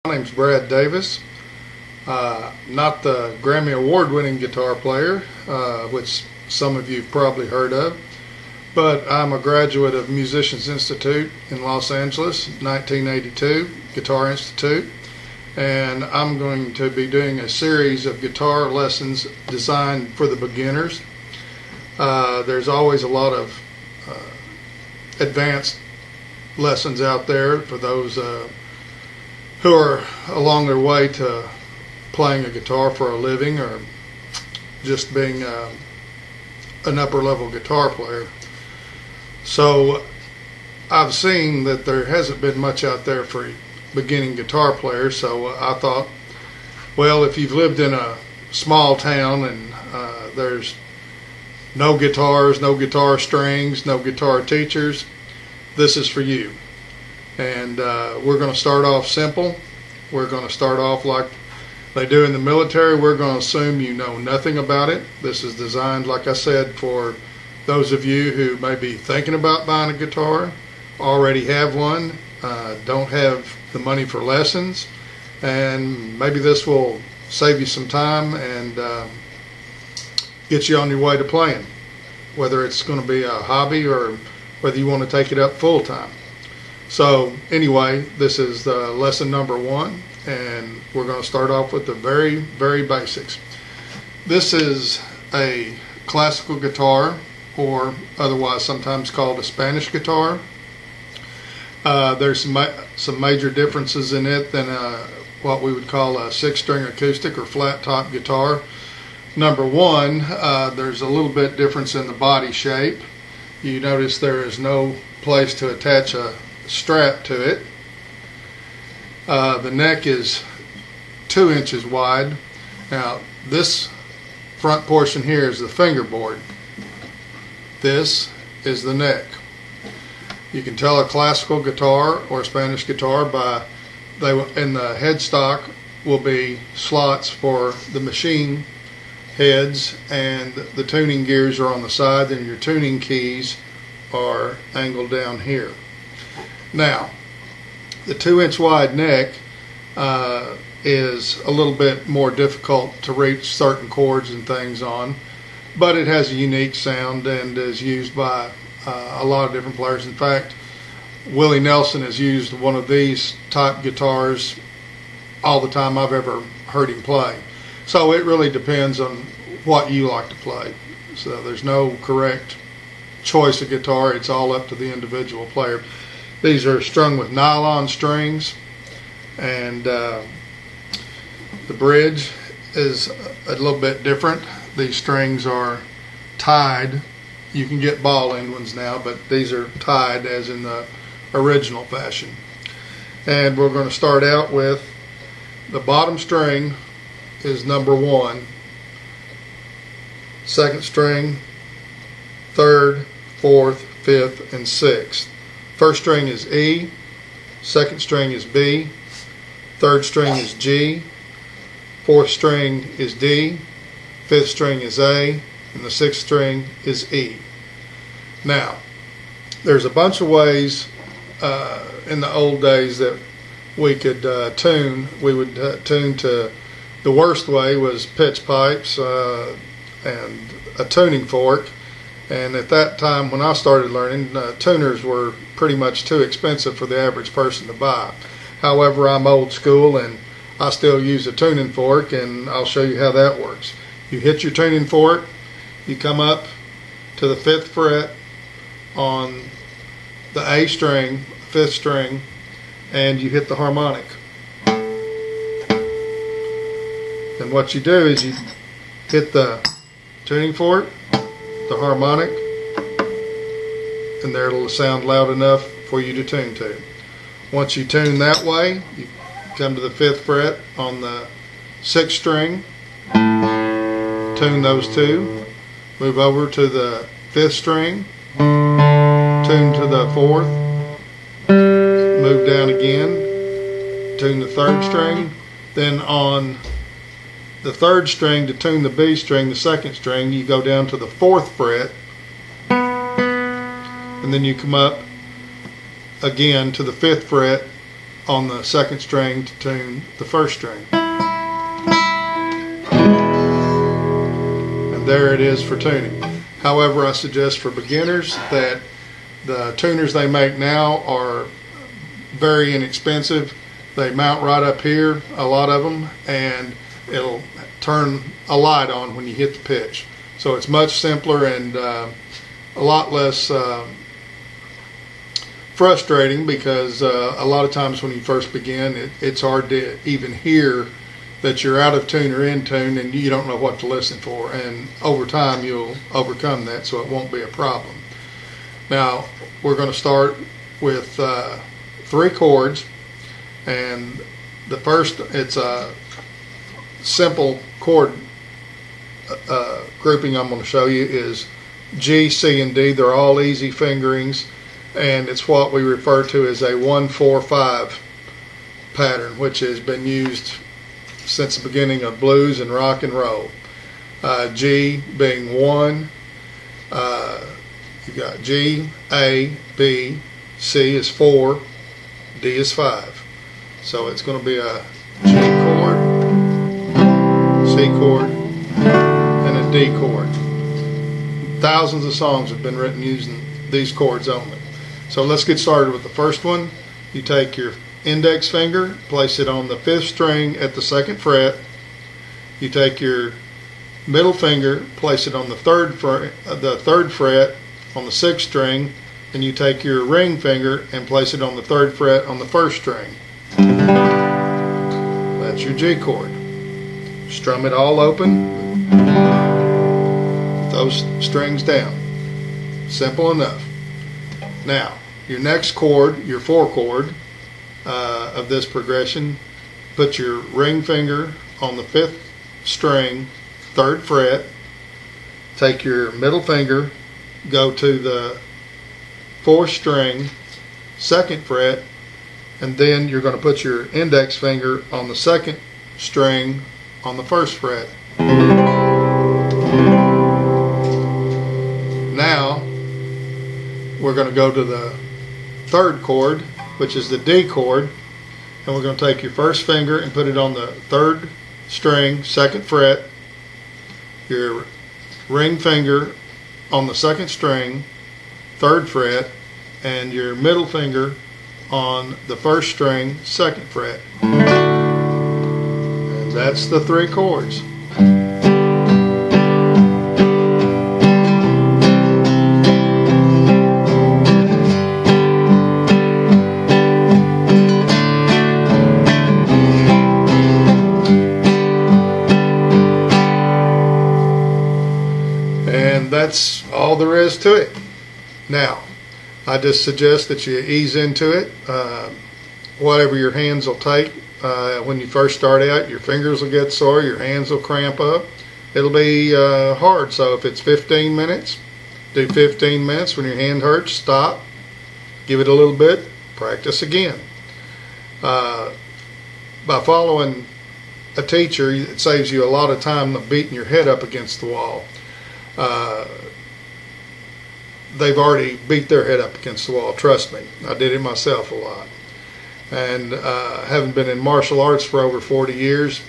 My name's Brad Davis, not the Grammy Award-winning guitar player, which some of you've probably heard of, but I'm a graduate of Musicians Institute in Los Angeles, 1982, Guitar Institute, and I'm going to be doing a series of guitar lessons designed for the beginners. There's always a lot of advanced lessons out there for those who are along their way to playing a guitar for a living or just being an upper level guitar player. So I've seen that there hasn't been much out there for beginning guitar players, so I thought, well, if you've lived in a small town and there's no guitars, no guitar strings, no guitar teachers, this is for you. And we're going to start off simple. We're going to start off like they do in the military. We're going to assume you know nothing about it. This is designed, like I said, for those of you who may be thinking about buying a guitar, already have one, don't have the money for lessons, and maybe this will save you some time and get you on your way to playing, whether it's going to be a hobby or whether you want to take it up full time. So anyway, this is the lesson number 1, and we're going to start off with the very basics. This is a classical guitar, or otherwise sometimes called a Spanish guitar. There's some major differences in it than what we would call a 6-string acoustic or flat top guitar. Number 1, there's a little bit difference in the body shape. You notice there is no place to attach a strap to it. The neck is 2 inches wide. Now this front portion here is the fingerboard. This is the neck. You can tell a classical guitar or a Spanish guitar by in the headstock will be slots for the machine heads, and the tuning gears are on the side, and your tuning keys are angled down here. Now, the 2-inch wide neck is a little bit more difficult to reach certain chords and things on, but it has a unique sound and is used by a lot of different players. In fact, Willie Nelson has used one of these type guitars all the time I've ever heard him play. So it really depends on what you like to play. So there's no correct choice of guitar. It's all up to the individual player. These are strung with nylon strings, and the bridge is a little bit different. These strings are tied. You can get ball-end ones now, but these are tied as in the original fashion. And we're going to start out with the bottom string is number 1, 2nd string, 3rd, 4th, 5th, and 6th. 1st string is E, 2nd string is B, 3rd string is G, 4th string is D, 5th string is A, and the 6th string is E. Now, there's a bunch of ways in the old days that we could tune. We would tune to, the worst way was pitch pipes and a tuning fork. And at that time when I started learning, tuners were pretty much too expensive for the average person to buy. However, I'm old school and I still use a tuning fork, and I'll show you how that works. You hit your tuning fork, you come up to the 5th fret on the A string, 5th string, and you hit the harmonic. And what you do is you hit the tuning fork, the harmonic, and there it'll sound loud enough for you to tune to. Once you tune that way, you come to the 5th fret on the 6th string, tune those 2, move over to the 5th string, tune to the 4th, move down again, tune the 3rd string, then on the 3rd string to tune the B string, the 2nd string, you go down to the 4th fret, and then you come up again to the 5th fret on the second string to tune the first string. And there it is for tuning. However, I suggest for beginners that the tuners they make now are very inexpensive. They mount right up here, a lot of them, and it'll turn a light on when you hit the pitch. So it's much simpler and a lot less frustrating, because a lot of times when you first begin, it's hard to even hear that you're out of tune or in tune, and you don't know what to listen for. And over time you'll overcome that, so it won't be a problem. Now we're going to start with 3 chords, and the first, it's a simple chord grouping I'm going to show you is G, C, and D. They're all easy fingerings, and it's what we refer to as a 1-4-5 pattern, which has been used since the beginning of blues and rock and roll. G being 1, you got G, A, B, C is 4, D is 5. So it's going to be a G chord, C chord, and a D chord. Thousands of songs have been written using these chords only. So let's get started with the first one. You take your index finger, place it on the 5th string at the 2nd fret. You take your middle finger, place it on the 3rd fret on the 6th string, and you take your ring finger and place it on the 3rd fret on the 1st string. That's your G chord. Strum it all open with those strings down. Simple enough. Now, your next chord, your 4 chord of this progression, put your ring finger on the 5th string, 3rd fret, take your middle finger, go to the 4th string, 2nd fret, and then you're going to put your index finger on the 2nd string on the 1st fret. Now we're going to go to the 3rd chord, which is the D chord, and we're going to take your first finger and put it on the 3rd string, 2nd fret, your ring finger on the 2nd string, 3rd fret, and your middle finger on the 1st string, 2nd fret. And that's the 3 chords. And that's all there is to it. Now, I just suggest that you ease into it. Whatever your hands will take. When you first start out, your fingers will get sore, your hands will cramp up. It'll be hard. So if it's 15 minutes, do 15 minutes. When your hand hurts, stop. Give it a little bit. Practice again. By following a teacher, it saves you a lot of time of beating your head up against the wall. They've already beat their head up against the wall, trust me. I did it myself a lot. And having been in martial arts for over 40 years,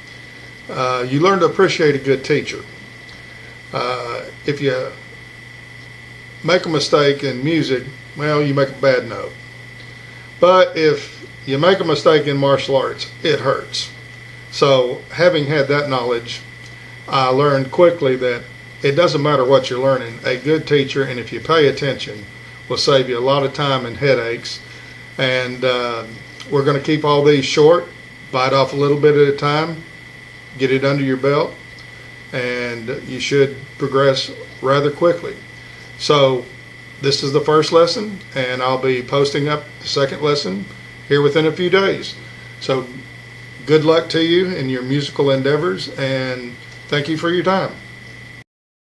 you learn to appreciate a good teacher. If you make a mistake in music, well, you make a bad note. But if you make a mistake in martial arts, it hurts. So having had that knowledge, I learned quickly that it doesn't matter what you're learning. A good teacher, and if you pay attention, will save you a lot of time and headaches. And we're going to keep all these short, bite off a little bit at a time, get it under your belt, and you should progress rather quickly. So this is the first lesson, and I'll be posting up the second lesson here within a few days. So good luck to you in your musical endeavors, and thank you for your time.